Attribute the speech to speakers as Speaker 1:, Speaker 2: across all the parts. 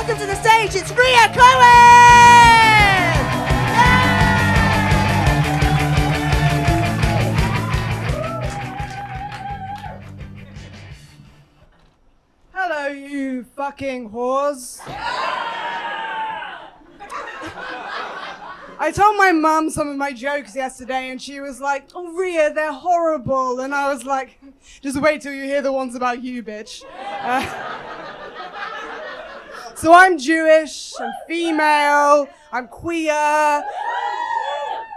Speaker 1: welcome to the stage, it's Ria Cohen! Hello, you fucking whores. I told my mum some of my jokes yesterday and she was like, oh, Ria, they're horrible. And I was like, just wait till you hear the ones about you, bitch. So I'm Jewish, I'm female, I'm queer,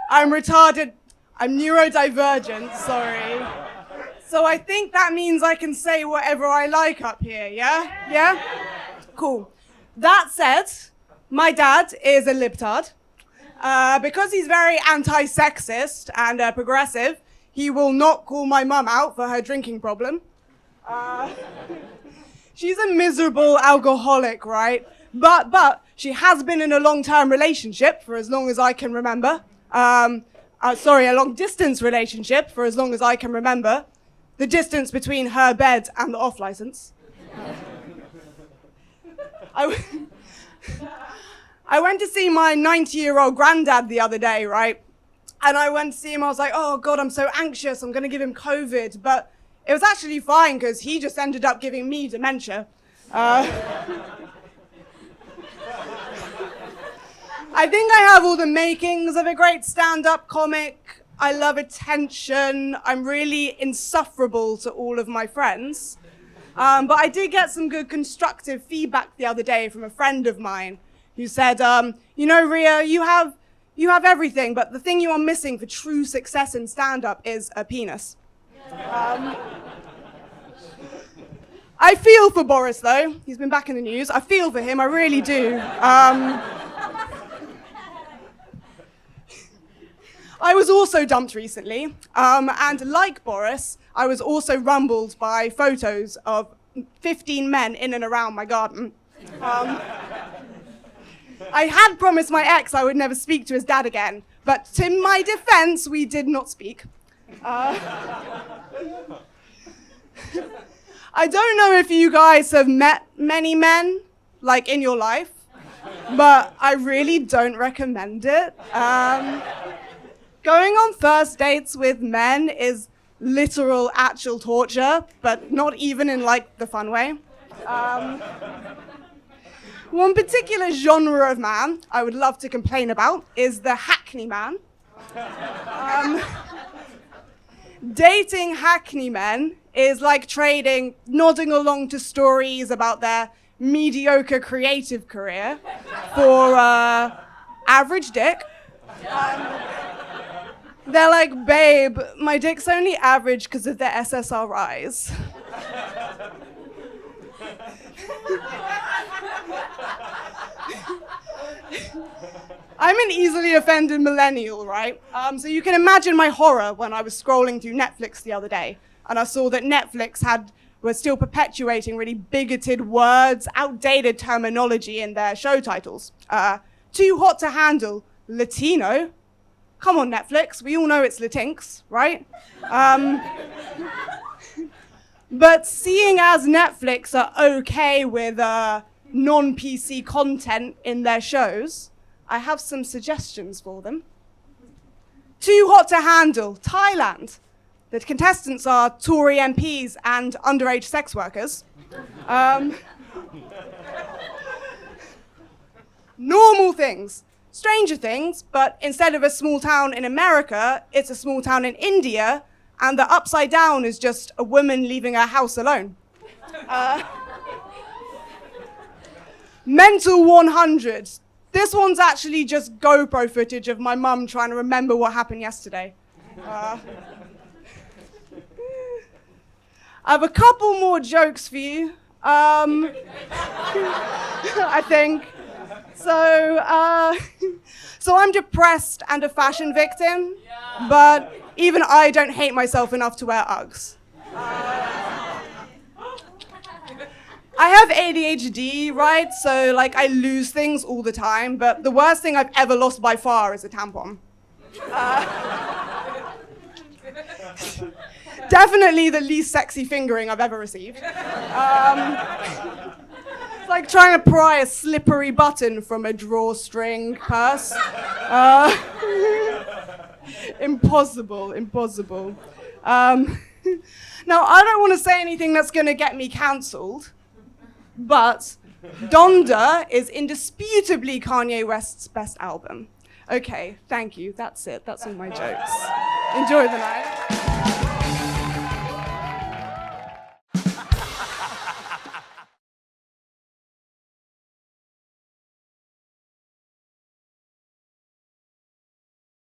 Speaker 1: I'm retarded, I'm neurodivergent, sorry. So I think that means I can say whatever I like up here, yeah? Yeah? Cool. That said, my dad is a libtard. Because he's very anti-sexist and progressive, he will not call my mum out for her drinking problem. She's a miserable alcoholic, right? But she has been in a long-term relationship for as long as I can remember. A long-distance relationship for as long as I can remember. The distance between her bed and the off-license. I went to see my 90-year-old granddad the other day, right? And I went to see him, I was like, oh God, I'm so anxious, I'm gonna give him COVID. But it was actually fine, because he just ended up giving me dementia. I think I have all the makings of a great stand-up comic. I love attention. I'm really insufferable to all of my friends. But I did get some good constructive feedback the other day from a friend of mine who said, you know, Ria, you have everything, but the thing you are missing for true success in stand-up is a penis. I feel for Boris, though. He's been back in the news. I feel for him, I really do. I was also dumped recently, and like Boris, I was also rumbled by photos of 15 men in and around my garden. I had promised my ex I would never speak to his dad again, but to my defense, we did not speak. I don't know if you guys have met many men, like in your life, but I really don't recommend it. Going on first dates with men is literal, actual torture, but not even in like the fun way. One particular genre of man I would love to complain about is the hackney man. Dating hackney men is like trading, nodding along to stories about their mediocre creative career for average dick. They're like, babe, my dick's only average because of the SSRIs. I'm an easily offended millennial, right? So you can imagine my horror when I was scrolling through Netflix the other day, and I saw that Netflix was still perpetuating really bigoted words, outdated terminology in their show titles. Too hot to handle, Latino. Come on, Netflix, we all know it's Latinx, right? But seeing as Netflix are okay with non-PC content in their shows, I have some suggestions for them. Too hot to handle, Thailand. The contestants are Tory MPs and underage sex workers. Normal things, Stranger Things, but instead of a small town in America, it's a small town in India, and the upside down is just a woman leaving her house alone. Mental 100. This one's actually just GoPro footage of my mum trying to remember what happened yesterday. I have a couple more jokes for you, I think. So I'm depressed and a fashion victim, but even I don't hate myself enough to wear Uggs. I have ADHD, right? So like I lose things all the time, but the worst thing I've ever lost by far is a tampon. Definitely the least sexy fingering I've ever received. It's like trying to pry a slippery button from a drawstring purse. Impossible. Now, I don't want to say anything that's going to get me cancelled, but Donda is indisputably Kanye West's best album. Okay, thank you. That's it. That's all my jokes. Enjoy the night.